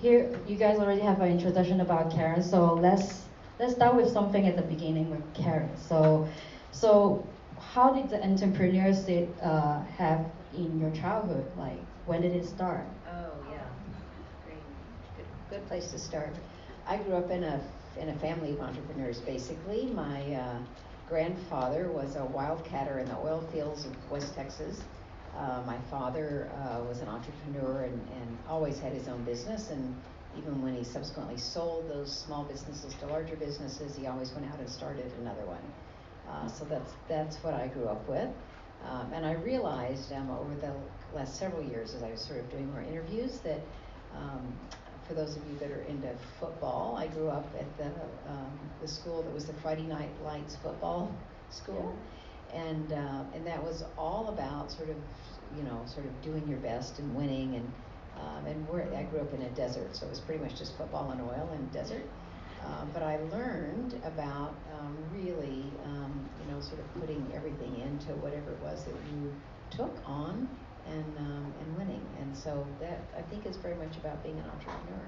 here you guys already have an introduction about Karen, so let's start with something at the beginning with Karen. So how did the entrepreneurship have in your childhood? Like when did it start? Oh yeah, great, good place to start. I grew up in a family of entrepreneurs. Basically, my grandfather was a wildcatter in the oil fields of West Texas. My father was an entrepreneur and always had his own business. And even when he subsequently sold those small businesses to larger businesses, he always went out and started another one. So that's what I grew up with. And I realized over the last several years, as I was sort of doing more interviews, that for those of you that are into football, I grew up at the school that was the Friday Night Lights football school, and that was all about sort of doing your best and winning, and I grew up in a desert, so it was pretty much just football and oil and desert. But I learned about really, sort of putting everything into whatever it was that you took on and winning. And so that, I think, is very much about being an entrepreneur.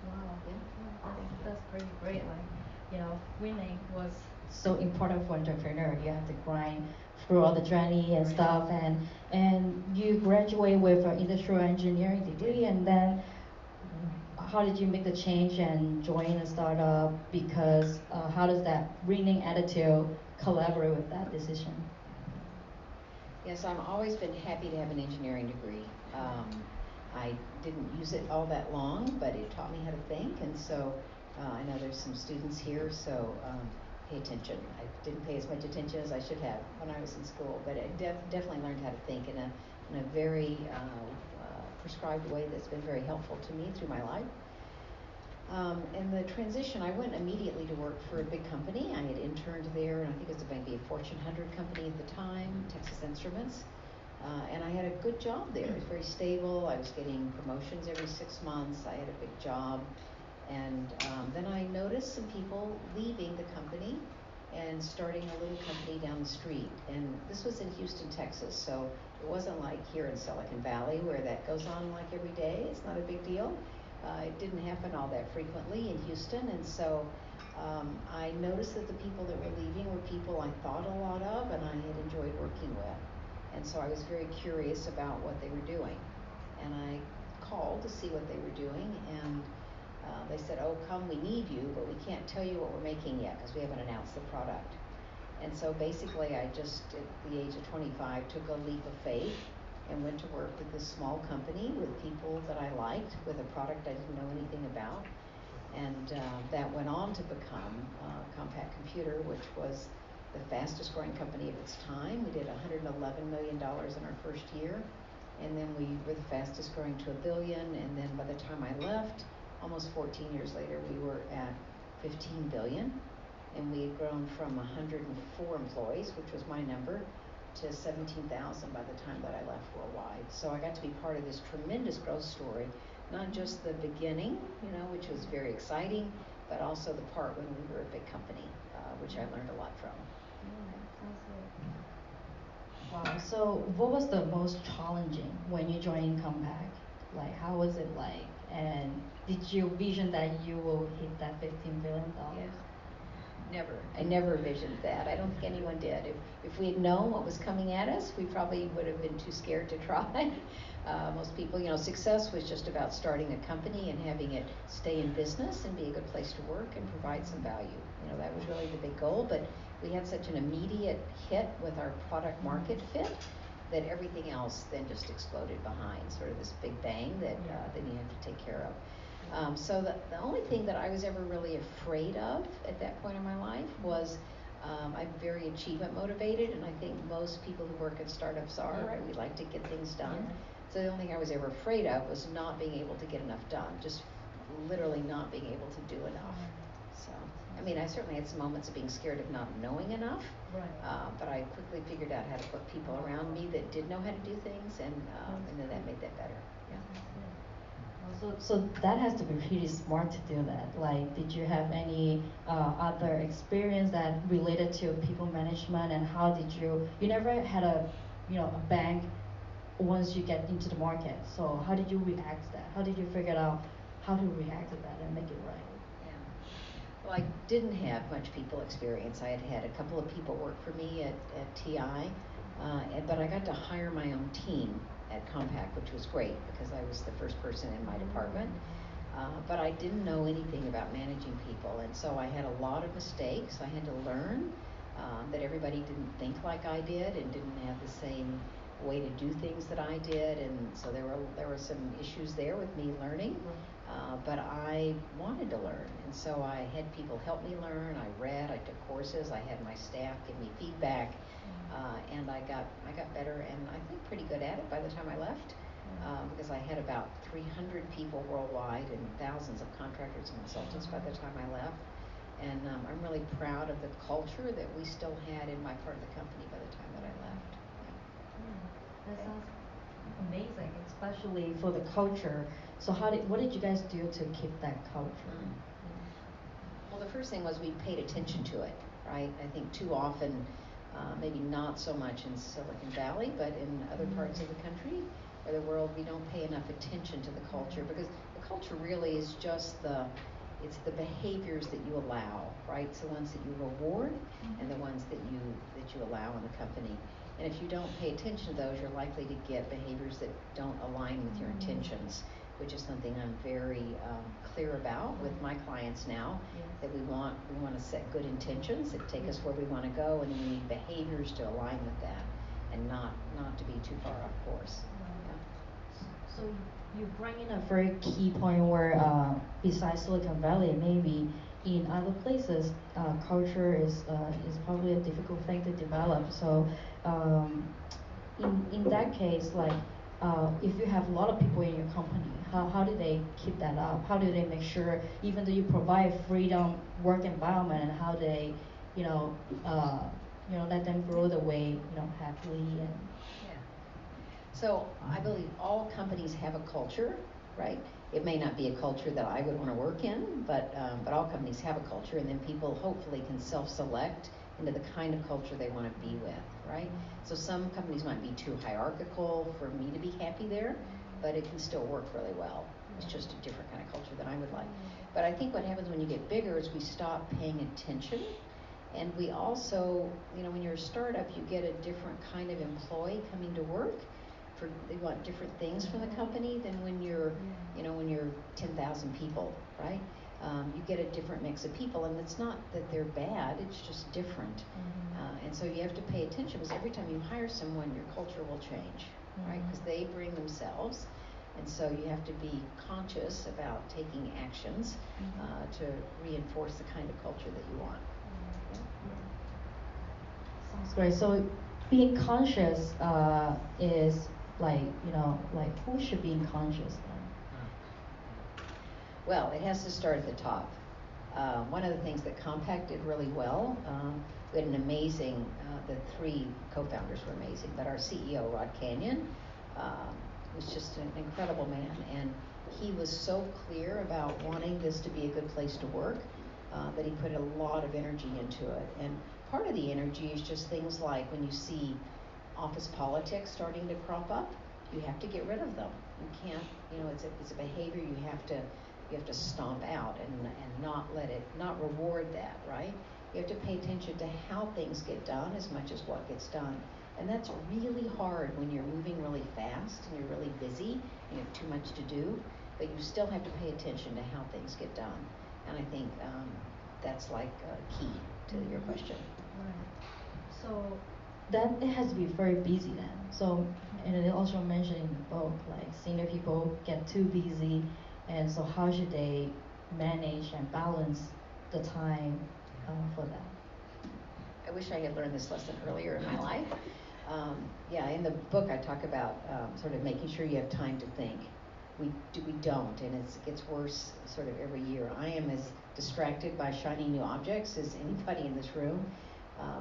Wow. Yeah. That's pretty great. Like, winning was so important for entrepreneur. You have to grind through all the journey and stuff, and you graduate with an industrial engineering degree, and then how did you make the change and join a startup? Because how does that winning attitude collaborate with that decision? Yes, I've always been happy to have an engineering degree. I didn't use it all that long, but it taught me how to think, and so I know there's some students here, so pay attention. I didn't pay as much attention as I should have when I was in school, but I definitely learned how to think in a very prescribed way that's been very helpful to me through my life. And the transition, I went immediately to work for a big company. I had interned there, and I think it was maybe a Fortune 100 company at the time, Texas Instruments. And I had a good job there. It was very stable. I was getting promotions every 6 months. I had a big job. And then I noticed some people leaving the company and starting a little company down the street. And this was in Houston, Texas. So it wasn't like here in Silicon Valley where that goes on like every day. It's not a big deal. It didn't happen all that frequently in Houston, and so I noticed that the people that were leaving were people I thought a lot of and I had enjoyed working with. And so I was very curious about what they were doing. And I called to see what they were doing, and they said, oh, come, we need you, but we can't tell you what we're making yet because we haven't announced the product. And so basically I just, at the age of 25, took a leap of faith and went to work with this small company with people that I liked, with a product I didn't know anything about. And that went on to become Compact Computer, which was the fastest growing company of its time. We did $111 million in our first year, and then we were the fastest growing to $1 billion, and then by the time I left, almost 14 years later, we were at 15 billion, and we had grown from 104 employees, which was my number, to 17,000 by the time that I left worldwide. So I got to be part of this tremendous growth story, not just the beginning, which was very exciting, but also the part when we were a big company, which I learned a lot from. Wow. So what was the most challenging when you joined Compact? Like, how was it like? And did you vision that you will hit that $15 billion? Yeah. Never. I never envisioned that. I don't think anyone did. If we had known what was coming at us, we probably would have been too scared to try. Most people, success was just about starting a company and having it stay in business and be a good place to work and provide some value. That was really the big goal, but we had such an immediate hit with our product market fit that everything else then just exploded behind, sort of this big bang that then you have to take care of. So the only thing that I was ever really afraid of at that point in my life was I'm very achievement motivated, and I think most people who work at startups are, right? We like to get things done. So the only thing I was ever afraid of was not being able to get enough done, just literally not being able to do enough. So, I certainly had some moments of being scared of not knowing enough, but I quickly figured out how to put people around me that did know how to do things, and then that made that better. Yeah. So that has to be pretty smart to do that. Like, did you have any other experience that related to people management, and how did you never had a bank once you get into the market. So how did you react to that? How did you figure out how to react to that and make it right. Yeah. Well, I didn't have much people experience. I had had a couple of people work for me at TI, but I got to hire my own team at Compaq, which was great because I was the first person in my department. But I didn't know anything about managing people, and so I had a lot of mistakes. I had to learn that everybody didn't think like I did and didn't have the same way to do things that I did, and so there were some issues there with me learning. But I wanted to learn, and so I had people help me learn. I read, I took courses, I had my staff give me feedback, and I got better, and I think pretty good at it by the time I left. Because I had about 300 people worldwide and thousands of contractors and consultants by the time I left. And I'm really proud of the culture that we still had in my part of the company by the time that I left. That sounds amazing, especially for the culture. So what did you guys do to keep that culture? Well, the first thing was we paid attention to it, right? I think too often, maybe not so much in Silicon Valley, but in other parts of the country or the world, we don't pay enough attention to the culture, because the culture really is just it's the behaviors that you allow, right? It's the ones that you reward and the ones that you allow in the company. And if you don't pay attention to those, you're likely to get behaviors that don't align with your intentions, which is something I'm very clear about with my clients now. That we want to set good intentions that take us where we want to go, and then we need behaviors to align with that, and not to be too far off course. So you bring in a very key point where, besides Silicon Valley, maybe in other places, culture is probably a difficult thing to develop. So in that case, like if you have a lot of people in your company, how do they keep that up? How do they make sure, even though you provide freedom work environment, and how they, let them grow the way, happily and. So I believe all companies have a culture, right? It may not be a culture that I would want to work in, but all companies have a culture, and then people hopefully can self-select into the kind of culture they want to be with, right? So some companies might be too hierarchical for me to be happy there, but it can still work really well. It's just a different kind of culture than I would like. But I think what happens when you get bigger is we stop paying attention. And we also, when you're a startup, you get a different kind of employee coming to work. They want different things from the company than when you're 10,000 people, right? You get a different mix of people, and it's not that they're bad, it's just different. And so you have to pay attention, because every time you hire someone, your culture will change, right? Because they bring themselves, and so you have to be conscious about taking actions to reinforce the kind of culture that you want. Sounds great. So being conscious is like who should be conscious then? Well, it has to start at the top. One of the things that Compaq did really well, we had an amazing, the three co-founders were amazing, but our CEO, Rod Canyon, was just an incredible man, and he was so clear about wanting this to be a good place to work that he put a lot of energy into it. And part of the energy is just things like when you see office politics starting to crop up, you have to get rid of them. You can't, it's a behavior you have to stomp out and not reward that, right? You have to pay attention to how things get done as much as what gets done. And that's really hard when you're moving really fast and you're really busy and you have too much to do, but you still have to pay attention to how things get done. And I think that's like key to your question. Right. So then it has to be very busy then. So, and it also mentioned in the book, like senior people get too busy, and so how should they manage and balance the time for that? I wish I had learned this lesson earlier in my life. In the book I talk about sort of making sure you have time to think. We don't, and it gets worse sort of every year. I am as distracted by shiny new objects as anybody in this room,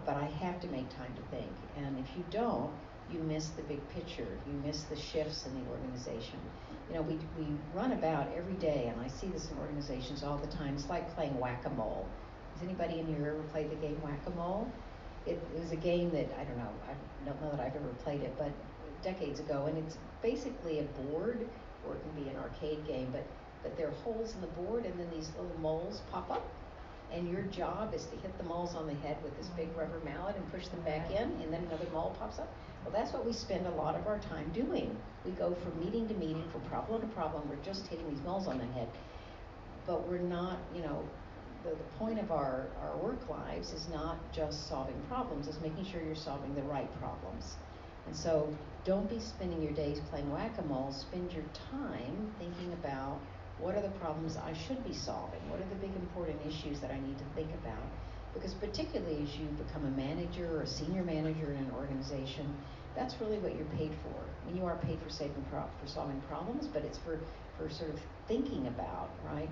but I have to make time to think. And if you don't, you miss the big picture. You miss the shifts in the organization. We run about every day, and I see this in organizations all the time. It's like playing whack-a-mole. Has anybody in here ever played the game whack-a-mole? It was a game that, I don't know that I've ever played it, but decades ago, and it's basically a board, or it can be an arcade game, but but there are holes in the board, and then these little moles pop up, and your job is to hit the moles on the head with this big rubber mallet and push them back in, and then another mole pops up. Well, that's what we spend a lot of our time doing. We go from meeting to meeting, from problem to problem. We're just hitting these moles on the head, but we're not, the point of our work lives is not just solving problems, it's making sure you're solving the right problems. And so don't be spending your days playing whack-a-mole. Spend your time thinking about what are the problems I should be solving? What are the big important issues that I need to think about? Because particularly as you become a manager or a senior manager in an organization, that's really what you're paid for. I mean, you are paid for solving problems, but it's for sort of thinking about, right,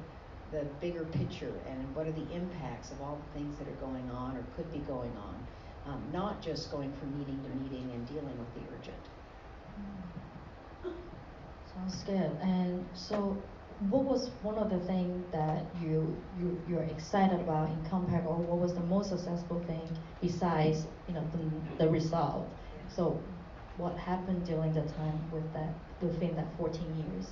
the bigger picture and what are the impacts of all the things that are going on or could be going on. Not just going from meeting to meeting and dealing with the urgent. Sounds good. And so, what was one of the things that you're excited about in Compact, or what was the most successful thing besides the result? So, what happened during the time within that 14 years?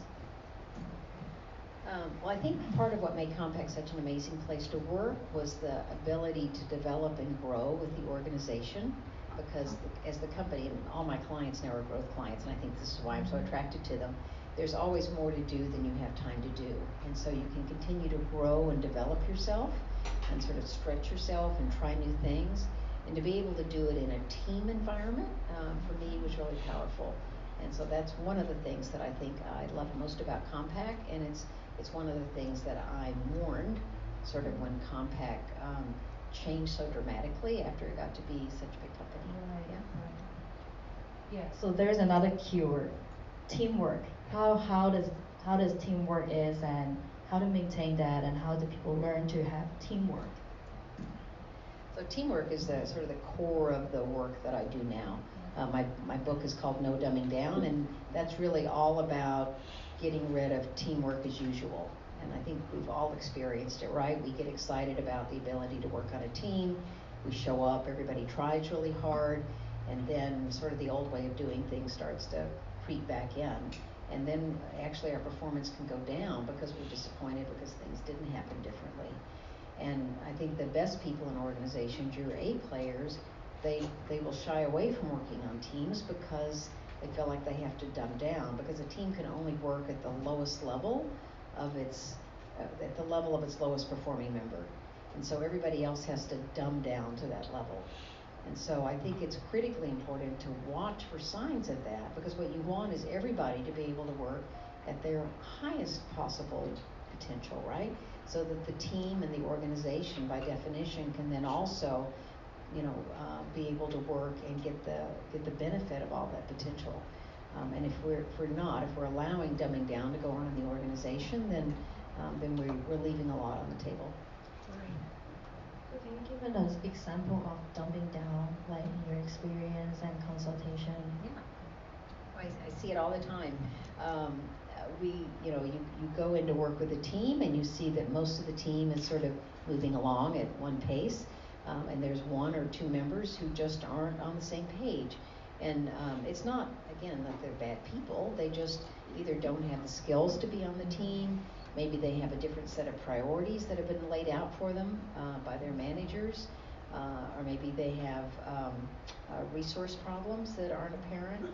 Well, I think part of what made Compact such an amazing place to work was the ability to develop and grow with the organization, because as the company, and all my clients now are growth clients, and I think this is why I'm so attracted to them, there's always more to do than you have time to do. And so you can continue to grow and develop yourself and sort of stretch yourself and try new things. And to be able to do it in a team environment, for me, was really powerful. And so that's one of the things that I think I love most about Compact, and it's one of the things that I mourned sort of when Compact changed so dramatically after it got to be such a big company. Right. Yeah. So there's another keyword, teamwork. How does teamwork is, and how to maintain that, and how do people learn to have teamwork? So teamwork is the sort of the core of the work that I do now. My book is called No Dumbing Down, and that's really all about getting rid of teamwork as usual. And I think we've all experienced it, right? We get excited about the ability to work on a team. We show up, everybody tries really hard, and then sort of the old way of doing things starts to creep back in. And then actually our performance can go down because we're disappointed because things didn't happen differently. And I think the best people in organizations, your A players, they will shy away from working on teams because they feel like they have to dumb down, because a team can only work at the lowest level of its lowest performing member. And so everybody else has to dumb down to that level. And so I think it's critically important to watch for signs of that, because what you want is everybody to be able to work at their highest possible potential, right? So that the team and the organization, by definition, can then also, be able to work and get the benefit of all that potential. And if we're allowing dumbing down to go on in the organization, then we're leaving a lot on the table. So can you give an example of dumbing down, like in your experience and consultation? Yeah, I see it all the time. You go into work with a team and you see that most of the team is sort of moving along at one pace, and there's one or two members who just aren't on the same page. And it's not, again, that they're bad people. They just either don't have the skills to be on the team. Maybe they have a different set of priorities that have been laid out for them by their managers, or maybe they have resource problems that aren't apparent.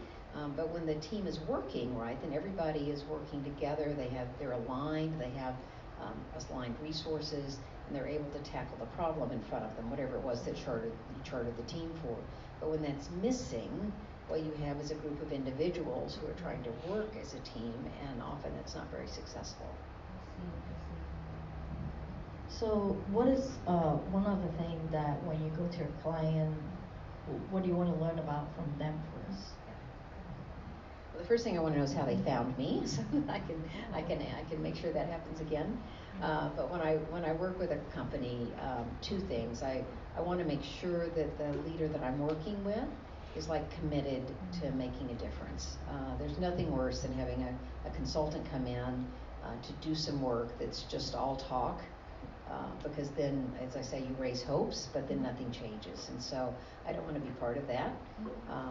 But when the team is working, right, then everybody is working together. They're aligned. They have aligned resources, and they're able to tackle the problem in front of them, whatever it was that you chartered the team for. But when that's missing, what you have is a group of individuals who are trying to work as a team, and often it's not very successful. So what is one of the things that when you go to your client, what do you want to learn about from them first? Well, the first thing I want to know is how they found me, so that I can make sure that happens again. But when I work with a company, two things. I want to make sure that the leader that I'm working with is committed to making a difference. There's nothing worse than having a consultant come in to do some work that's just all talk, Because then, as I say, you raise hopes, but then nothing changes. And so I don't want to be part of that.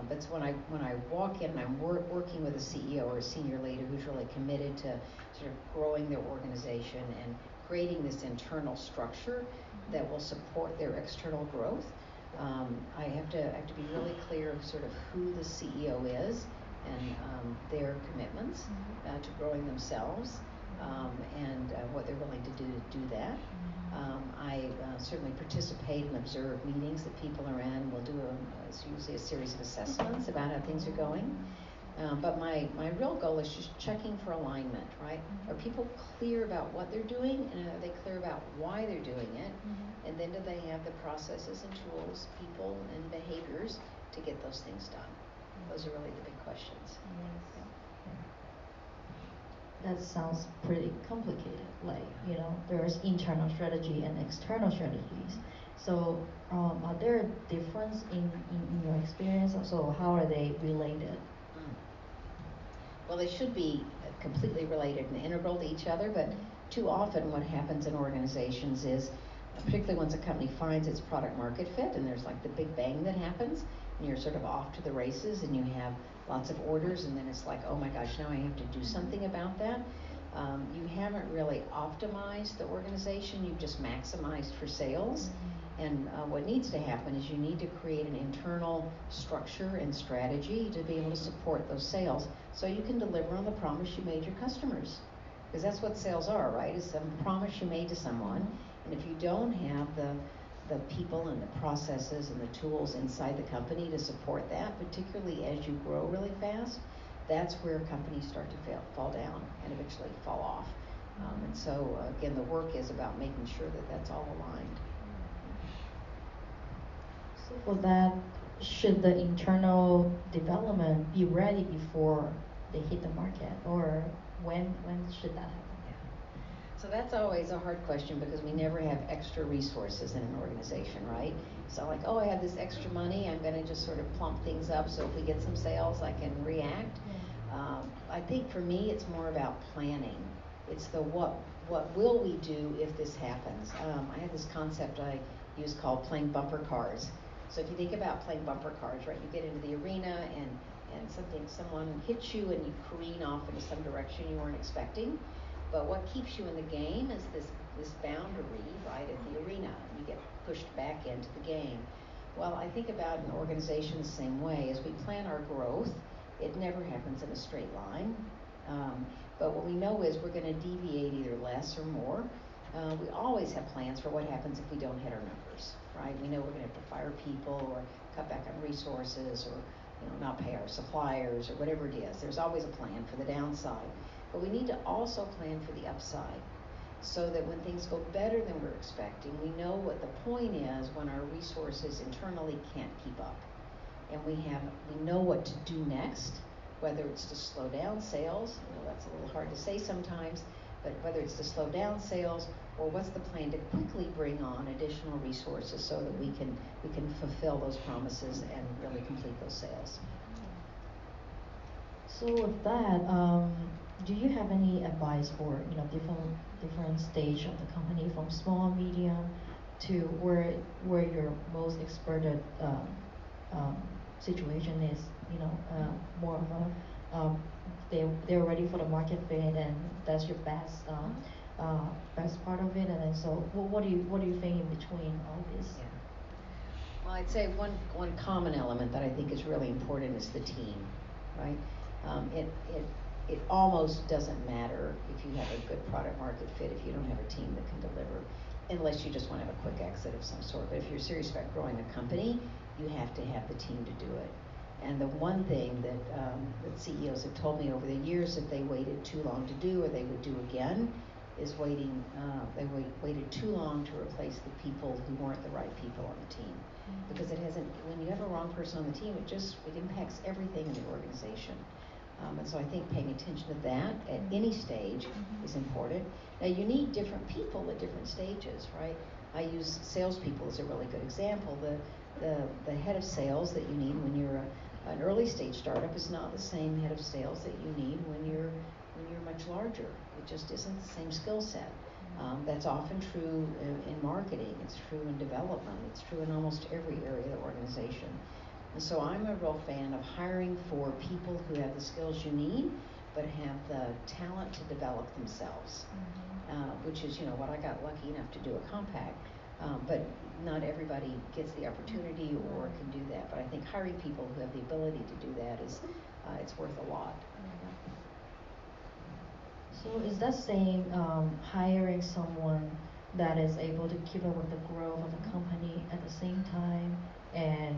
But it's when I walk in and I'm working with a CEO or a senior leader who's really committed to sort of growing their organization and creating this internal structure that will support their external growth. I have to be really clear of sort of who the CEO is and their commitments to growing themselves and what they're willing to do that. I certainly participate and observe meetings that people are in. We'll do it's usually a series of assessments about how things are going. But my real goal is just checking for alignment, right? Are people clear about what they're doing, and are they clear about why they're doing it? And then do they have the processes and tools, people and behaviors to get those things done? Those are really the big questions. That sounds pretty complicated. Like, there's internal strategy and external strategies. So are there a difference in your experience? So how are they related? Well, they should be completely related and integral to each other, but too often what happens in organizations is, particularly once a company finds its product market fit and there's like the big bang that happens, and you're sort of off to the races and you have lots of orders, and then it's like, oh my gosh, now I have to do something about that. You haven't really optimized the organization, you've just maximized for sales. And what needs to happen is you need to create an internal structure and strategy to be able to support those sales so you can deliver on the promise you made your customers. Because that's what sales are, right? It's some promise you made to someone. And if you don't have the people and the processes and the tools inside the company to support that, particularly as you grow really fast, that's where companies start to fall down and eventually fall off. And so, again, the work is about making sure that that's all aligned. So for that, should the internal development be ready before they hit the market, or when should that happen? So that's always a hard question because we never have extra resources in an organization, right? So like, oh, I have this extra money, I'm going to just sort of plump things up so if we get some sales, I can react. I think for me, it's more about planning. It's the what will we do if this happens? I have this concept I use called playing bumper cars. So if you think about playing bumper cars, right, you get into the arena and someone hits you and you careen off into some direction you weren't expecting. But what keeps you in the game is this boundary, right, at the arena. You get pushed back into the game. Well, I think about an organization the same way. As we plan our growth, it never happens in a straight line. But what we know is we're going to deviate either less or more. We always have plans for what happens if we don't hit our numbers, right? We know we're going to have to fire people or cut back on resources or not pay our suppliers or whatever it is. There's always a plan for the downside. But we need to also plan for the upside so that when things go better than we're expecting, we know what the point is when our resources internally can't keep up. And we know what to do next, whether it's to slow down sales, that's a little hard to say sometimes, but whether it's to slow down sales or what's the plan to quickly bring on additional resources so that we can fulfill those promises and really complete those sales. So with that, do you have any advice for different stage of the company, from small, medium, to where your most experted situation is? More of a they're ready for the market fit, and that's your best part of it. And then so, what do you think in between all this? Yeah. Well, I'd say one common element that I think is really important is the team, right? It almost doesn't matter if you have a good product market fit if you don't have a team that can deliver, unless you just want to have a quick exit of some sort. But if you're serious about growing a company, you have to have the team to do it. And the one thing that CEOs have told me over the years that they waited too long to do, or they would do again, is waiting. They waited too long to replace the people who weren't the right people on the team, because when you have a wrong person on the team, it impacts everything in the organization. And so I think paying attention to that at any stage is important. Now, you need different people at different stages, right? I use salespeople as a really good example. The head of sales that you need when you're an early stage startup is not the same head of sales that you need when you're much larger. It just isn't the same skill set. That's often true in marketing, it's true in development, it's true in almost every area of the organization. And so I'm a real fan of hiring for people who have the skills you need, but have the talent to develop themselves, which is, what I got lucky enough to do at Compaq. But not everybody gets the opportunity or can do that. But I think hiring people who have the ability to do that is, it's worth a lot. So is that saying hiring someone that is able to keep up with the growth of the company at the same time and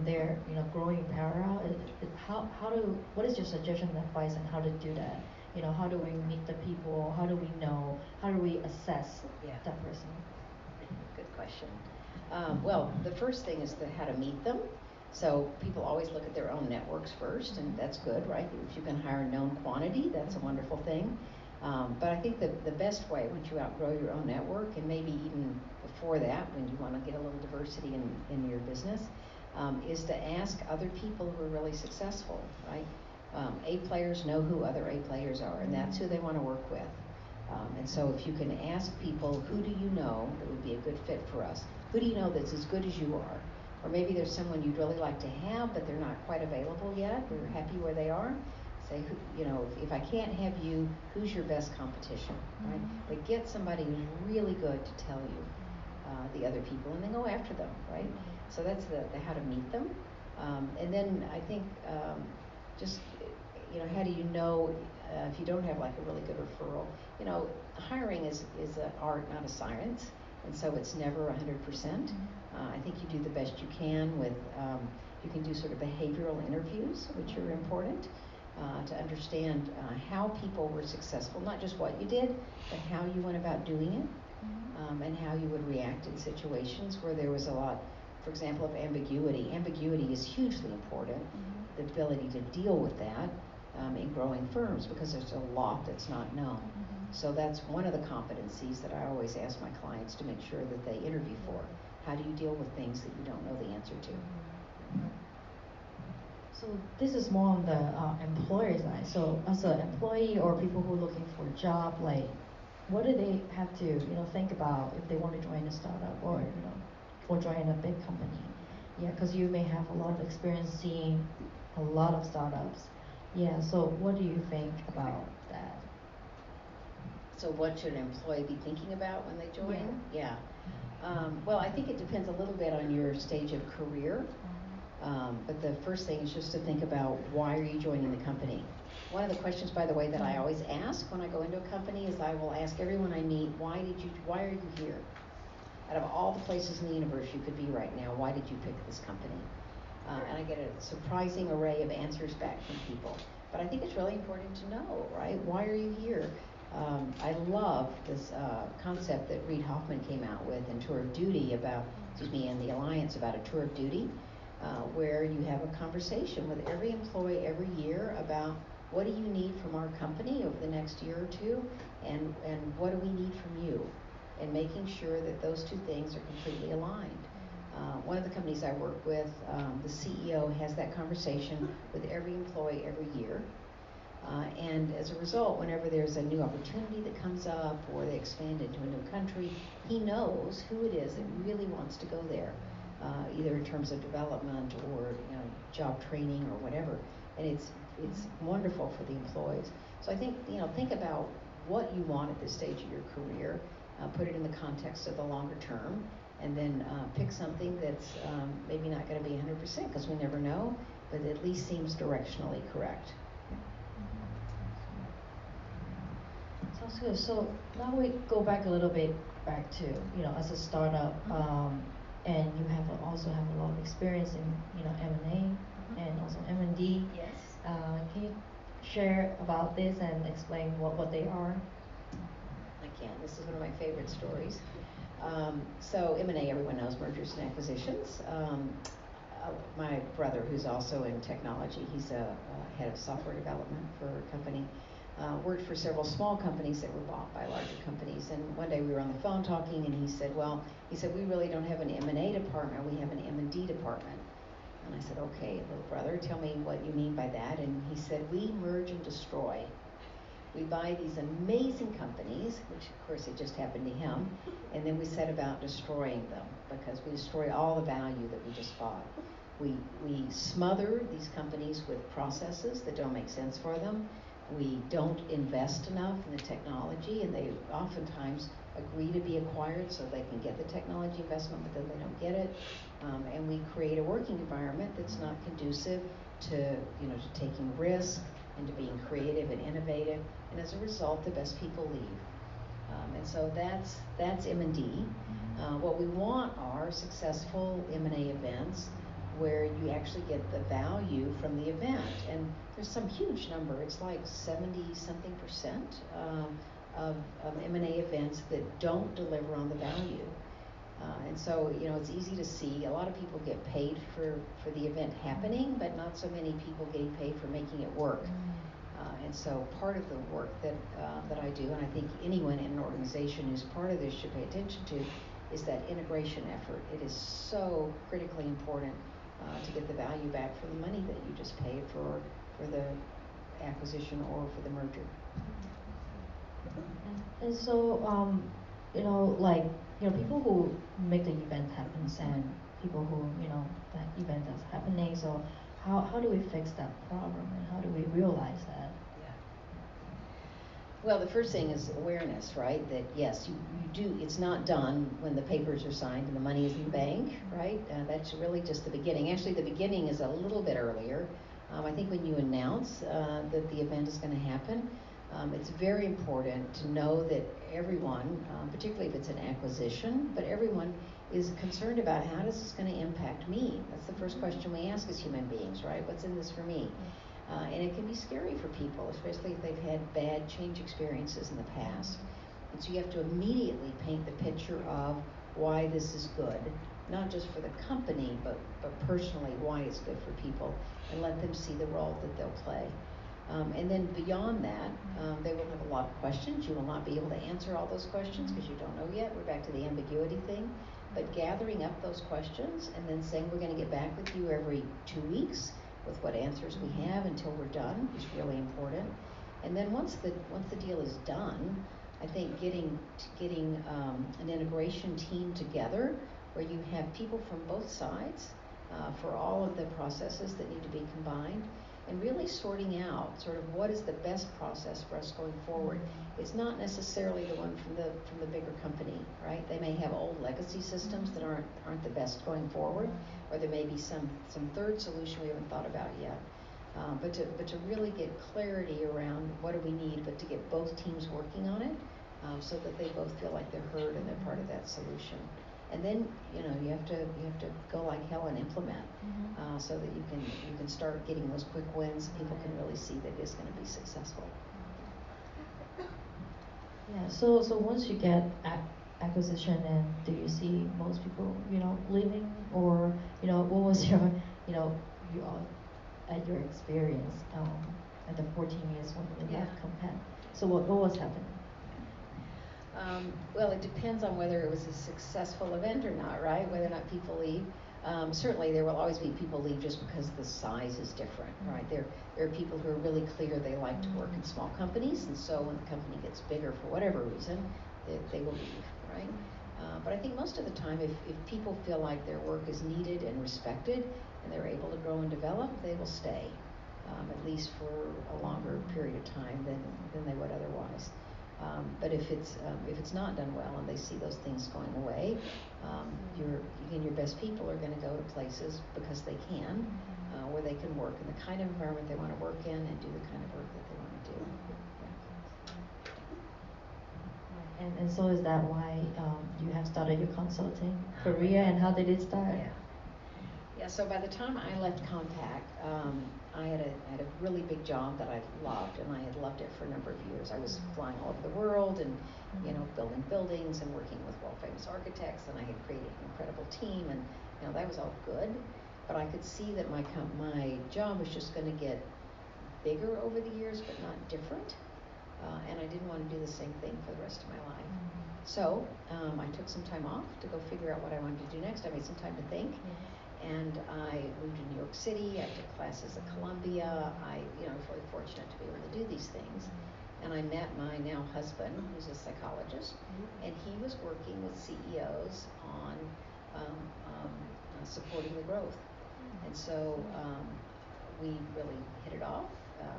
they're growing in parallel? What is your suggestion and advice on how to do that? How do we meet the people? How do we know? How do we assess that person? Good question. Well, the first thing is how to meet them. So people always look at their own networks first, and that's good, right? If you can hire known quantity, that's a wonderful thing. But I think the best way, once you outgrow your own network, and maybe even before that, when you want to get a little diversity in your business, is to ask other people who are really successful, right? A players know who other A players are, and that's who they want to work with. And so if you can ask people, who do you know that would be a good fit for us? Who do you know that's as good as you are? Or maybe there's someone you'd really like to have, but they're not quite available yet. They're happy where they are. Say, if I can't have you, who's your best competition, right? But get somebody who's really good to tell you the other people, and then go after them, right? So that's the how to meet them. And then I think just, how do you know if you don't have like a really good referral? Hiring is an art, not a science, and so it's never 100%. I think you do the best you can with, you can do sort of behavioral interviews, which are important to understand how people were successful, not just what you did, but how you went about doing it, and how you would react in situations where there was a lot, for example, of ambiguity. Ambiguity is hugely important, the ability to deal with that in growing firms, because there's a lot that's not known. So that's one of the competencies that I always ask my clients to make sure that they interview for. How do you deal with things that you don't know the answer to? So this is more on the employer side. So as an employee or people who are looking for a job, like what do they have to think about if they want to join a startup or or join a big company? Yeah, because you may have a lot of experience seeing a lot of startups. Yeah, so what do you think about that? So what should an employee be thinking about when they join? Yeah. Well, I think it depends a little bit on your stage of career. But the first thing is just to think about, why are you joining the company? One of the questions, by the way, that I always ask when I go into a company is I will ask everyone I meet, why are you here? Out of all the places in the universe you could be right now, why did you pick this company? And I get a surprising array of answers back from people. But I think it's really important to know, right? Why are you here? I love this concept that Reid Hoffman came out with in Tour of Duty and the Alliance about a Tour of Duty, where you have a conversation with every employee every year about, what do you need from our company over the next year or two, and what do we need from you? And making sure that those two things are completely aligned. One of the companies I work with, the CEO has that conversation with every employee every year. And as a result, whenever there's a new opportunity that comes up or they expand into a new country, he knows who it is that really wants to go there, either in terms of development or job training or whatever. And it's wonderful for the employees. So I think think about what you want at this stage of your career, put it in the context of the longer term, and then pick something that's maybe not going to be 100%, because we never know, but at least seems directionally correct. Sounds good. So now we go back a little bit back to as a startup, and you also have a lot of experience in M&A and also M&D. Yes. Can you share about this and explain what they are? I can. This is one of my favorite stories. So M&A, everyone knows, mergers and acquisitions. My brother, who's also in technology, he's a head of software development for a company, worked for several small companies that were bought by larger companies. And one day we were on the phone talking, and he said, we really don't have an M&A department, we have an M&D department. And I said, okay, little brother, tell me what you mean by that. And he said, we merge and destroy. We buy these amazing companies, which of course it just happened to him, and then we set about destroying them because we destroy all the value that we just bought. We smother these companies with processes that don't make sense for them. We don't invest enough in the technology, and they oftentimes agree to be acquired so they can get the technology investment, but then they don't get it. And we create a working environment that's not conducive to, to taking risk and to being creative and innovative. And as a result, the best people leave. And so that's M&D. What we want are successful M&A events where you actually get the value from the event. And there's some huge number, it's like 70-something% of M&A events that don't deliver on the value. And so, it's easy to see. A lot of people get paid for the event happening, but not so many people getting paid for making it work. And so part of the work that I do, and I think anyone in an organization who's part of this should pay attention to, is that integration effort. It is so critically important to get the value back for the money that you just paid for the acquisition or for the merger. And so, people who make the event happen and people who, that event is happening. So how do we fix that problem and how do we realize that? Well, the first thing is awareness, right? That yes, you do, it's not done when the papers are signed and the money is in the bank, right? That's really just the beginning. Actually, the beginning is a little bit earlier. I think when you announce that the event is going to happen, it's very important to know that everyone, particularly if it's an acquisition, but everyone is concerned about how this is going to impact me. That's the first question we ask as human beings, right? What's in this for me? And it can be scary for people, especially if they've had bad change experiences in the past. And so you have to immediately paint the picture of why this is good, not just for the company, but personally why it's good for people, and let them see the role that they'll play. And then beyond that, they will have a lot of questions. You will not be able to answer all those questions because you don't know yet. We're back to the ambiguity thing. But gathering up those questions and then saying we're going to get back with you every 2 weeks with what answers we have until we're done is really important. And then once the deal is done, I think getting an integration team together where you have people from both sides for all of the processes that need to be combined, and really sorting out sort of what is the best process for us going forward. It's not necessarily the one from the bigger company, right? They may have old legacy systems that aren't the best going forward, or there may be some third solution we haven't thought about yet. But to really get clarity around what do we need, but to get both teams working on it, so that they both feel like they're heard and they're part of that solution. And then you have to go like hell and implement, so that you can start getting those quick wins. People can really see that it's going to be successful. Yeah. So once you get acquisition, and do you see most people leaving, or what was your at your experience at the 14 years when you left Compet? So what was happening? Well, it depends on whether it was a successful event or not, right? Whether or not people leave. Certainly, there will always be people leave just because the size is different, right? There are people who are really clear they like to work in small companies, and so when the company gets bigger for whatever reason, they will leave, right? But I think most of the time, if people feel like their work is needed and respected, and they're able to grow and develop, they will stay, at least for a longer period of time than they would otherwise. But if it's not done well and they see those things going away, your best people are going to go to places because they can, where they can work in the kind of environment they want to work in and do the kind of work that they want to do. And so is that why you have started your consulting career, and how did it start? Yeah. So by the time I left Compaq, I had a really big job that I loved, and I had loved it for a number of years. I was flying all over the world and building buildings and working with world famous architects, and I had created an incredible team, and that was all good. But I could see that my job was just going to get bigger over the years, but not different. And I didn't want to do the same thing for the rest of my life. So I took some time off to go figure out what I wanted to do next. I made some time to think. And I moved to New York City. I took classes at Columbia. I was really fortunate to be able to do these things. and I met my now husband, who's a psychologist, and he was working with CEOs on supporting the growth. And so we really hit it off.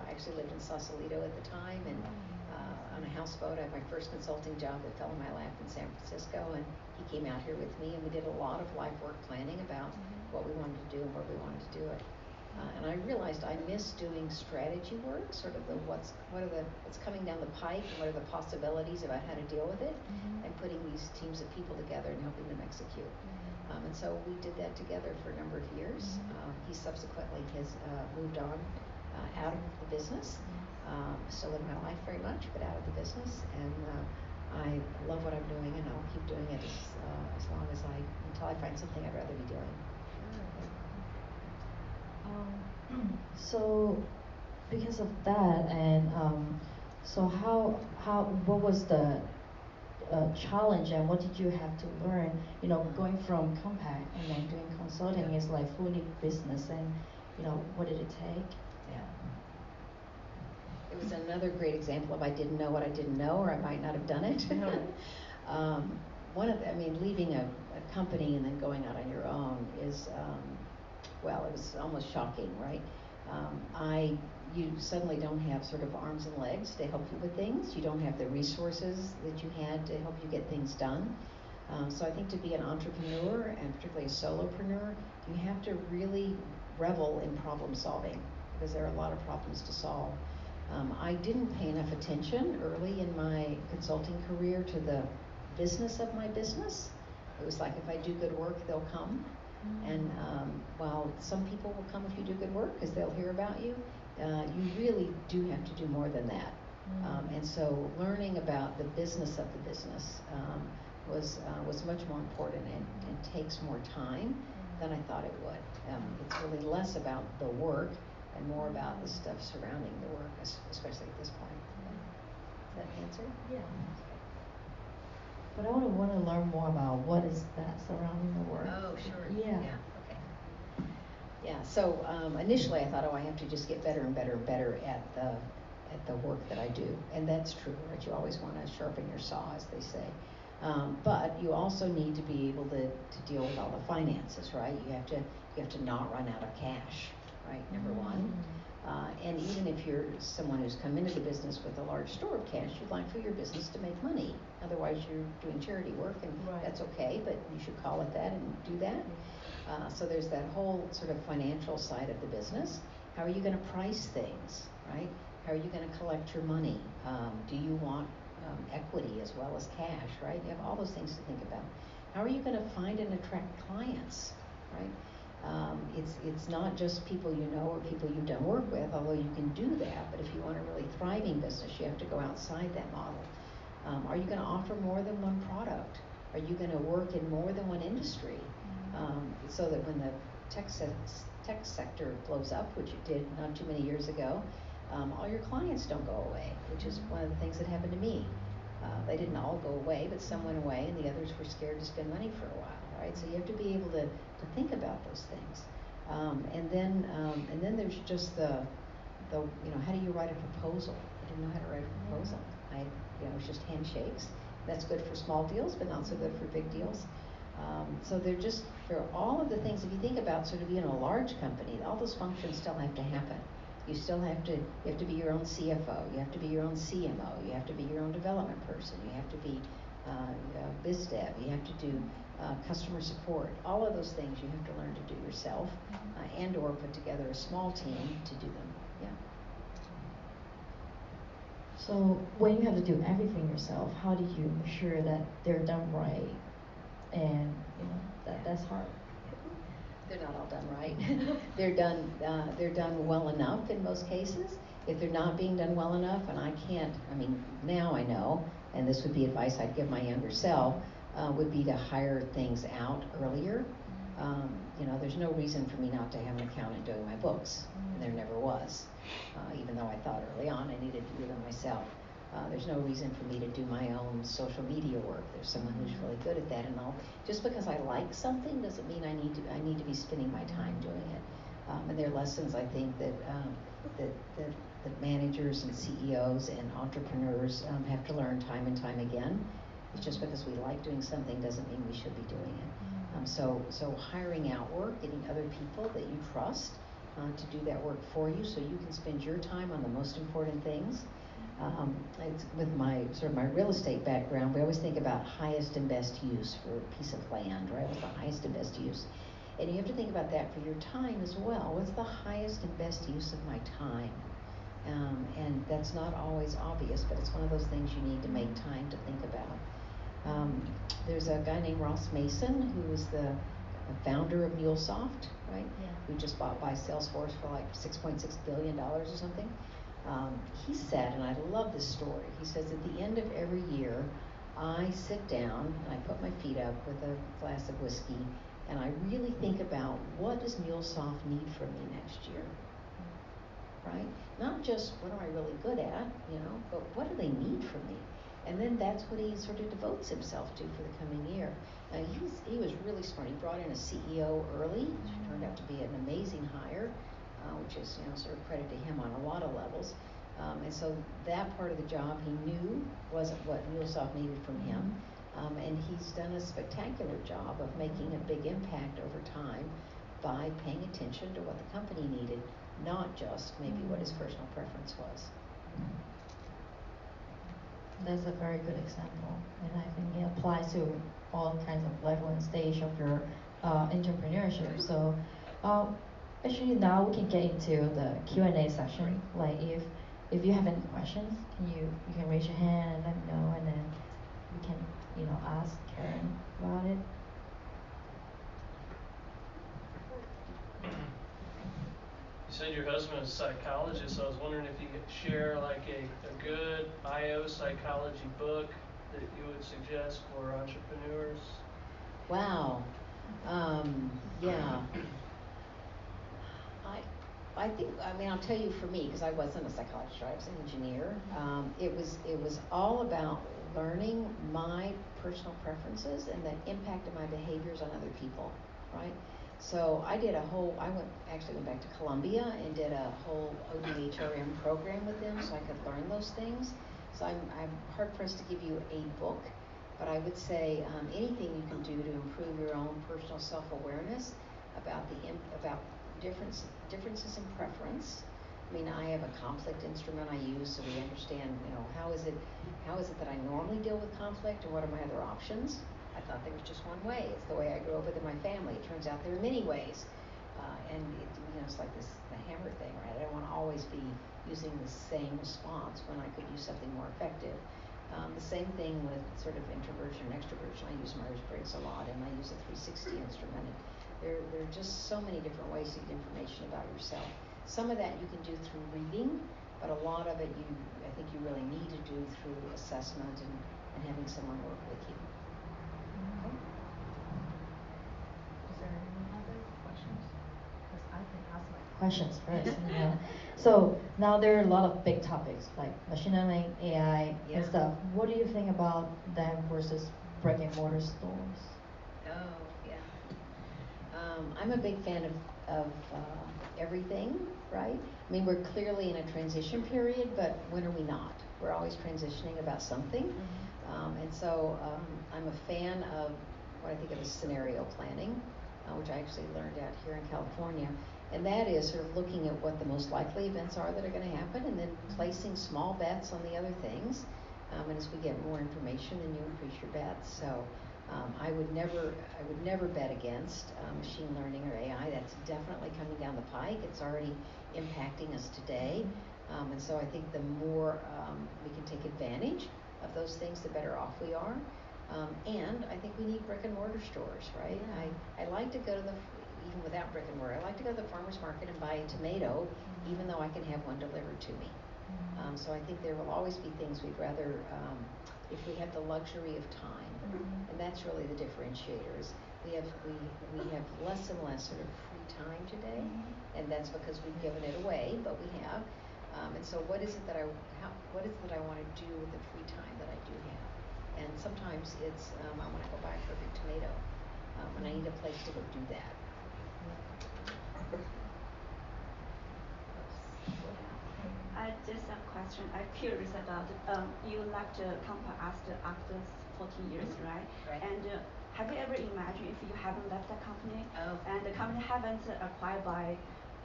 I actually lived in Sausalito at the time, and on a houseboat. I had my first consulting job that fell in my lap in San Francisco, and he came out here with me, and we did a lot of life work planning about what we wanted to do and where we wanted to do it. And I realized I miss doing strategy work, sort of what's coming down the pike, and what are the possibilities about how to deal with it, and putting these teams of people together and helping them execute. And so we did that together for a number of years. He subsequently has moved on out of the business, still in my life very much, but out of the business. And I love what I'm doing, and I'll keep doing it as long as until I find something I'd rather be doing. So because of that, and so what was the challenge, and what did you have to learn? You know, going from Compact and then doing consulting is like fully business, and you know, what did it take? Yeah. It was another great example of I didn't know what I didn't know, or I might not have done it. Leaving a company and then going out on your own is, it was almost shocking, right? You suddenly don't have sort of arms and legs to help you with things. You don't have the resources that you had to help you get things done. So I think to be an entrepreneur, and particularly a solopreneur, you have to really revel in problem solving, because there are a lot of problems to solve. I didn't pay enough attention early in my consulting career to the business of my business. It was like, if I do good work, they'll come. And while some people will come if you do good work because they'll hear about you, you really do have to do more than that. And so learning about the business of the business was much more important, and takes more time than I thought it would. It's really less about the work and more about the stuff surrounding the work, especially at this point. Does that answer? Yeah. But I want to learn more about what is that surrounding the work. Oh, sure. Yeah. Okay. Yeah. So initially, I thought, I have to just get better and better and better at the work that I do, and that's true, right? You always want to sharpen your saw, as they say. But you also need to be able to deal with all the finances, right? You have to not run out of cash, right? Number one. And even if you're someone who's come into the business with a large store of cash, you'd like for your business to make money. Otherwise, you're doing charity work, and that's okay, but you should call it that and do that. So there's that whole sort of financial side of the business. How are you going to price things, right? How are you going to collect your money? Do you want equity as well as cash, right? You have all those things to think about. How are you going to find and attract clients, right? It's not just people you know or people you've done work with, although you can do that. But if you want a really thriving business, you have to go outside that model. Are you going to offer more than one product? Are you going to work in more than one industry? So that when the tech sector blows up, which it did not too many years ago, all your clients don't go away, which is one of the things that happened to me. They didn't all go away, but some went away, and the others were scared to spend money for a while, right? So you have to be able to think about those things. And then there's just the how do you write a proposal? I didn't know how to write a proposal. It was just handshakes. That's good for small deals, but not so good for big deals. So there are all of the things. If you think about sort of a large company, all those functions still have to happen. You have to be your own CFO. You have to be your own CMO. You have to be your own development person. You have to be biz dev. You have to do customer support. All of those things you have to learn to do yourself, and or put together a small team to do them. Yeah. So when you have to do everything yourself, how do you ensure that they're done right? And that's hard. They're not all done right. They're done well enough in most cases. If they're not being done well enough, and now I know, and this would be advice I'd give my younger self, would be to hire things out earlier. There's no reason for me not to have an accountant doing my books, and there never was, even though I thought early on I needed to do them myself. There's no reason for me to do my own social media work. There's someone who's really good at that, and just because I like something doesn't mean I need to be spending my time doing it. And they're lessons I think that managers and CEOs and entrepreneurs have to learn time and time again. It's just because we like doing something doesn't mean we should be doing it. So hiring out work, getting other people that you trust to do that work for you, so you can spend your time on the most important things. It's with my real estate background, we always think about highest and best use for a piece of land, right? What's the highest and best use? And you have to think about that for your time as well. What's the highest and best use of my time? And that's not always obvious, but it's one of those things you need to make time to think about. There's a guy named Ross Mason who is the founder of MuleSoft, right? Yeah. Who just bought by Salesforce for like $6.6 billion or something. He said, and I love this story, he says, at the end of every year, I sit down and I put my feet up with a glass of whiskey and I really think about, what does MuleSoft need from me next year? Right? Not just what am I really good at, but what do they need from me? And then that's what he sort of devotes himself to for the coming year. Now he was really smart. He brought in a CEO early, which turned out to be an amazing hire, which is sort of credit to him on a lot of levels. And so that part of the job he knew wasn't what MuleSoft needed from him. And he's done a spectacular job of making a big impact over time by paying attention to what the company needed, not just maybe what his personal preference was. That's a very good example, and I think it applies to all kinds of level and stage of your entrepreneurship. So actually now we can get into the Q&A session. Like if you have any questions, you can raise your hand and let me know, and then we can ask Karen about it. You said your husband is a psychologist, so I was wondering if you could share like a good IO psychology book that you would suggest for entrepreneurs. Wow. Yeah. I'll tell you, for me, because I wasn't a psychologist, I was an engineer. It was all about learning my personal preferences and the impact of my behaviors on other people, right? So I went back to Columbia and did a whole ODHRM program with them so I could learn those things. So I'm hard pressed to give you a book, but I would say anything you can do to improve your own personal self-awareness about differences in preference. I have a conflict instrument I use so we understand, how is it that I normally deal with conflict and what are my other options? I thought there was just one way. It's the way I grew up within my family. It turns out there are many ways. And it's like the hammer thing, right? I don't want to always be using the same response when I could use something more effective. The same thing with sort of introversion and extroversion. I use Myers-Briggs a lot, and I use the 360 instrument. There are just so many different ways to get information about yourself. Some of that you can do through reading, but a lot of it I think you really need to do through assessment and having someone work with you. Okay. Is there any other questions? Because I can ask my questions first. So now there are a lot of big topics like machine learning, AI, and stuff. What do you think about them versus brick and mortar stores? Oh, yeah. I'm a big fan of everything, right? We're clearly in a transition period, but when are we not? We're always transitioning about something. Mm-hmm. And so I'm a fan of what I think of as scenario planning, which I actually learned out here in California. And that is sort of looking at what the most likely events are that are going to happen and then placing small bets on the other things. And as we get more information, then you increase your bets. So I would never bet against machine learning or AI. That's definitely coming down the pike. It's already impacting us today. And so I think the more we can take advantage of those things, the better off we are. And I think we need brick and mortar stores, right? Yeah. I like to go to even without brick and mortar, I like to go to the farmer's market and buy a tomato, even though I can have one delivered to me. So I think there will always be things we'd rather, if we have the luxury of time. And that's really the differentiators. We have less and less sort of free time today, and that's because we've given it away, but we have. And so what is it that I want to do with the free time that I do have? And sometimes it's I want to go buy a perfect tomato, and I need a place to go do that. I just have a question. I'm curious about you left Compact after 14 years, Mhm. right? Right. And have you ever imagined if you haven't left that company Oh. and the company haven't acquired by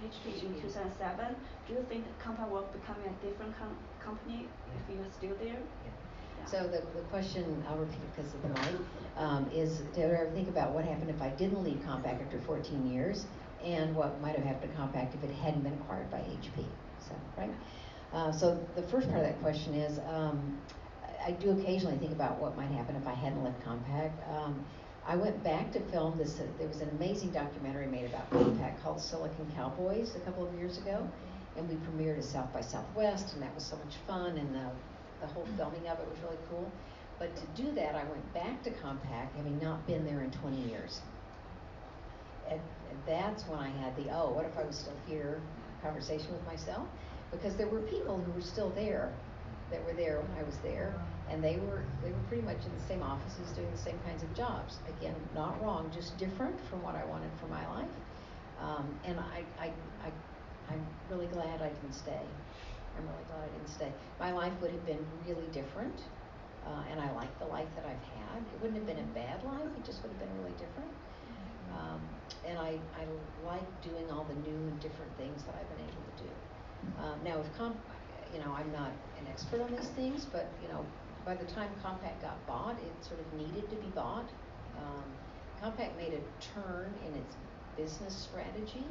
HP in HP. 2007, do you think Compact will become a different company if you're still there? Yeah. Yeah. So the question, I'll repeat because of the mic, is did I ever think about what happened if I didn't leave Compaq after 14 years, and what might have happened to Compaq if it hadn't been acquired by HP? So, right? So the first part of that question is, I do occasionally think about what might happen if I hadn't left Compaq. I went back to film this, there was an amazing documentary made about Compaq called Silicon Cowboys a couple of years ago, and we premiered at South by Southwest, and that was so much fun, and the whole filming of it was really cool. But to do that, I went back to Compaq, having not been there in 20 years. And that's when I had the, oh, what if I was still here conversation with myself? Because there were people who were still there that were there when I was there, and they were pretty much in the same offices doing the same kinds of jobs. Again, not wrong, just different from what I wanted for my life. And I'm really glad I didn't stay. I'm really glad I didn't stay. My life would have been really different, and I like the life that I've had. It wouldn't have been a bad life, it just would have been really different. And I like doing all the new and different things that I've been able to do. Now, I'm not an expert on these things, but by the time Compaq got bought, it sort of needed to be bought. Compaq made a turn in its business strategy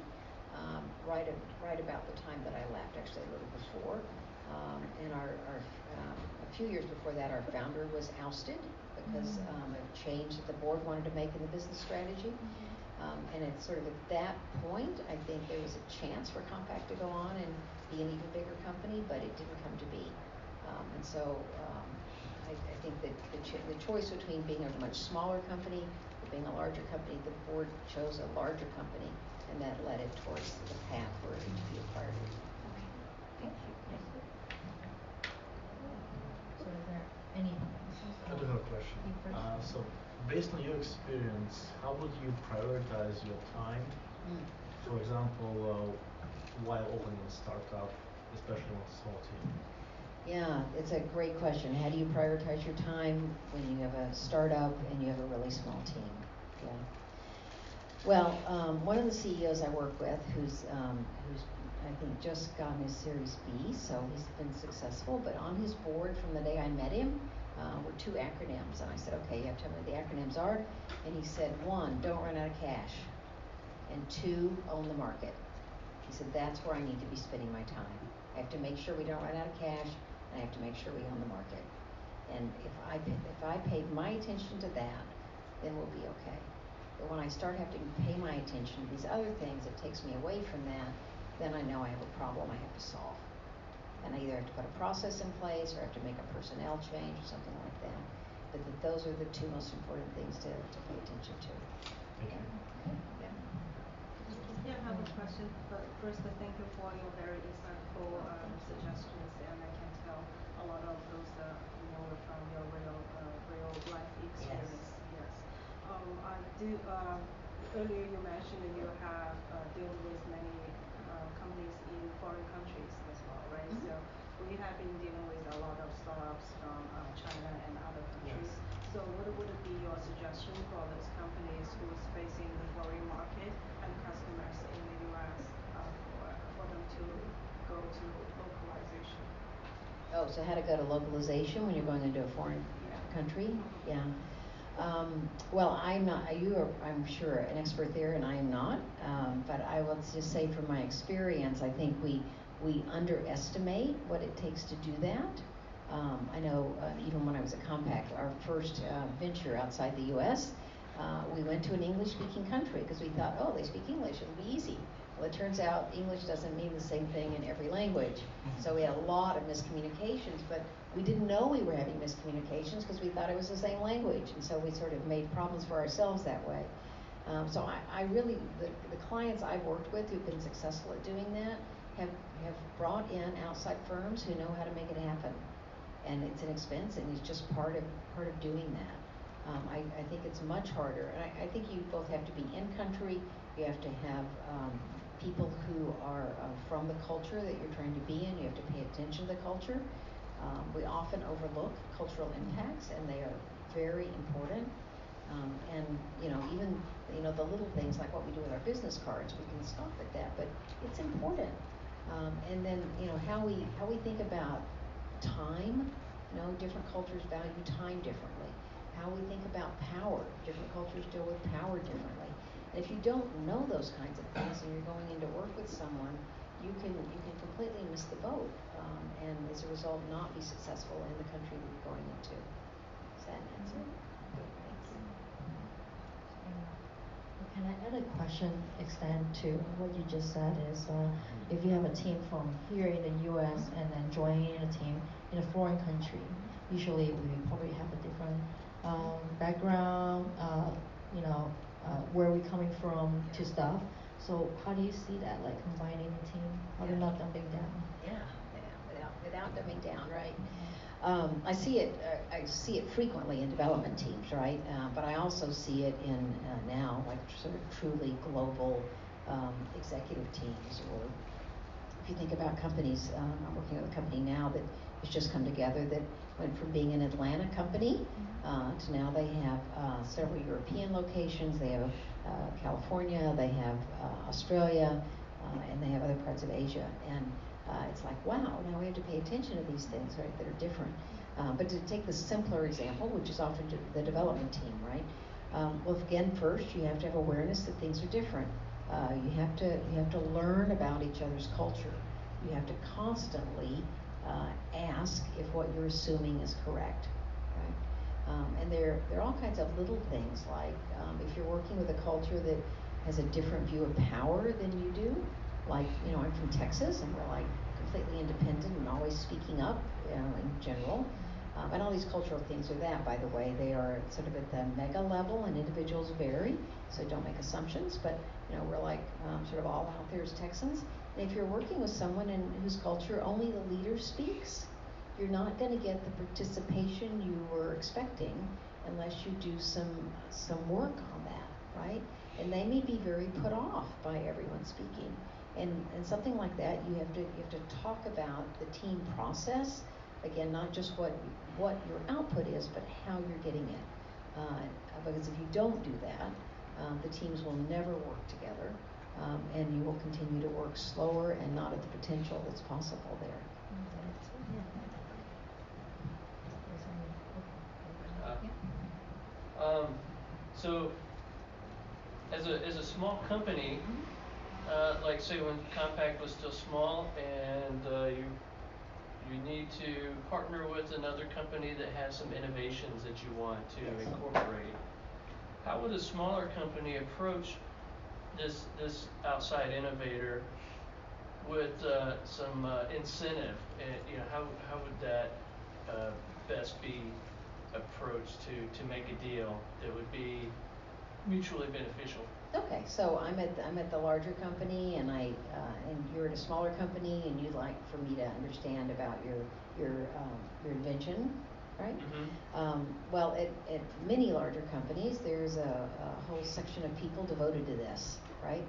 right about the time that I left, actually a little before. And a few years before that, our founder was ousted because of a change that the board wanted to make in the business strategy. And it's sort of at that point, I think there was a chance for Compaq to go on and be an even bigger company, but it didn't come to be. And so I think that the choice between being a much smaller company or being a larger company, the board chose a larger company, and that led it towards the path where HP acquired it. Thank you. So is there any? I do have a question. You first. So based on your experience, how would you prioritize your time? For example, while opening a startup, especially with a small team? Yeah, it's a great question. How do you prioritize your time when you have a startup and you have a really small team? Yeah. Well, one of the CEOs I work with, who's I think just gotten his Series B, so he's been successful. But on his board from the day I met him were two acronyms, and I said, okay, you have to tell me what the acronyms are. And he said, 1, don't run out of cash, and 2, own the market. He said, that's where I need to be spending my time. I have to make sure we don't run out of cash, and I have to make sure we own the market. And if I paid my attention to that, then we'll be okay. But when I start having to pay my attention to these other things, it takes me away from that, then I know I have a problem I have to solve. And I either have to put a process in place or I have to make a personnel change or something like that. But those are the two most important things to pay attention to. Thank you. Yeah. Yeah, I have a question. But first, thank you for your very insightful suggestions, and I can tell a lot of those were from your real life experience. Yes. I do. Earlier, you mentioned that you have dealt with many companies in foreign countries as well, right? Mm-hmm. So we have been dealing with a lot of startups from China and other countries. Yes. So what would be your suggestion for those companies who is facing the foreign market and customers in the U.S. For them to go to localization? Oh, so how to go to localization when you're going into a foreign country? Yeah. Well, I'm not. I'm sure, an expert there, and I am not. But I will just say, from my experience, I think we underestimate what it takes to do that. I know even when I was at Compaq, our first venture outside the U.S., we went to an English-speaking country because we thought, oh, they speak English, it'll be easy. Well, it turns out English doesn't mean the same thing in every language. So we had a lot of miscommunications, but we didn't know we were having miscommunications because we thought it was the same language. And so we sort of made problems for ourselves that way. So I really, the clients I've worked with who've been successful at doing that have brought in outside firms who know how to make it happen. And it's an expense, and it's just part of doing that. I think it's much harder. And I think you both have to be in country, you have to have people who are from the culture that you're trying to be in. You have to pay attention to the culture. We often overlook cultural impacts, and they are very important. And even the little things like what we do with our business cards, we can scoff at that, but it's important. And then how we think about time. Different cultures value time differently. How we think about power. Different cultures deal with power differently. And if you don't know those kinds of things and you're going into work with someone, you can completely miss the boat, and as a result not be successful in the country that you're going into. Does that answer? Good, thanks. Can I add a question extend to what you just said is if you have a team from here in the US and then joining a team in a foreign country, usually we probably have a different background, where we're coming from to stuff. So how do you see that, like combining the team? How to not dumping down? Without dumbing down, right? I see it frequently in development teams, right? But I also see it in now, like sort of truly global executive teams. Or if you think about companies, I'm working with a company now that has just come together that went from being an Atlanta company to now they have several European locations. They have California, they have Australia, and they have other parts of Asia. And it's like, wow, now we have to pay attention to these things, right, that are different. But to take the simpler example, which is often the development team, right? Well, again, first you have to have awareness that things are different. You have to learn about each other's culture. You have to constantly ask if what you're assuming is correct, right? And there are all kinds of little things like if you're working with a culture that has a different view of power than you do, like I'm from Texas and we're like completely independent and always speaking up, in general. And all these cultural things are that, by the way, they are sort of at the mega level, and individuals vary, so don't make assumptions. But we're like sort of all out there as Texans. And if you're working with someone in whose culture only the leader speaks, you're not going to get the participation you were expecting unless you do some work on that, right? And they may be very put off by everyone speaking. And something like that, you have to talk about the team process. Again, not just what your output is, but how you're getting it. Because if you don't do that, the teams will never work together, and you will continue to work slower and not at the potential that's possible there. So, as a small company, like say when Compact was still small, and you need to partner with another company that has some innovations that you want to incorporate. How would a smaller company approach this outside innovator with some incentive? And how would that best be approached to make a deal that would be mutually beneficial? Okay, so I'm at the larger company, and and you're at a smaller company, and you'd like for me to understand about your invention, right? Mm-hmm. Well, at many larger companies, there's a whole section of people devoted to this, right?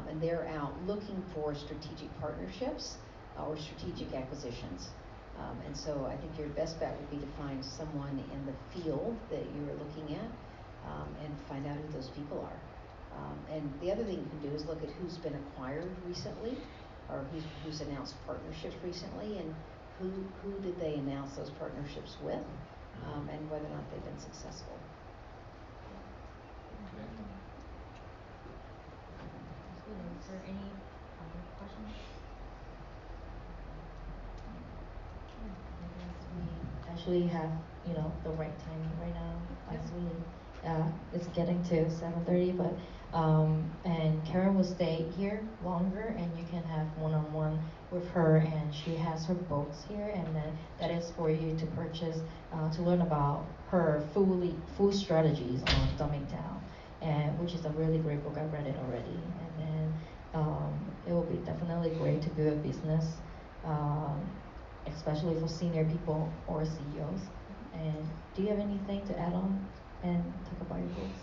And they're out looking for strategic partnerships or strategic acquisitions. And so I think your best bet would be to find someone in the field that you're looking at, and find out who those people are. And the other thing you can do is look at who's been acquired recently, or who's announced partnerships recently, and who did they announce those partnerships with, and whether or not they've been successful. Okay. Is there any other questions? I guess we actually have, the right timing right now. It's getting to 7:30, but and Karen will stay here longer, and you can have one-on-one with her, and she has her books here, and then that is for you to purchase to learn about her full strategies on dumbing down, and which is a really great book. I read it already, and then it will be definitely great to build a business, especially for senior people or CEOs. And do you have anything to add on and talk about your books?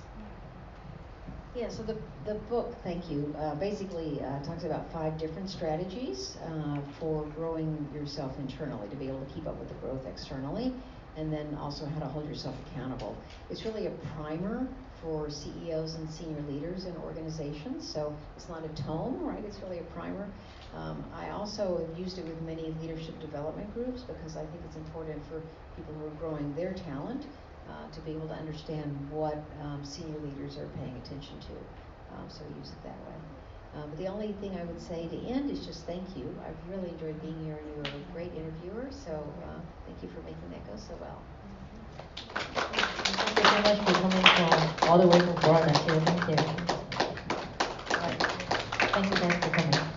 Yeah, so the book, thank you, basically talks about 5 different strategies for growing yourself internally, to be able to keep up with the growth externally, and then also how to hold yourself accountable. It's really a primer for CEOs and senior leaders in organizations, so it's not a tome, right? It's really a primer. I also have used it with many leadership development groups because I think it's important for people who are growing their talent to be able to understand what senior leaders are paying attention to. So we use it that way. But the only thing I would say to end is just thank you. I've really enjoyed being here, and you were a great interviewer, so thank you for making that go so well. Thank you so much for coming from all the way from Florida too. Thank you. All right. Thank you guys for coming.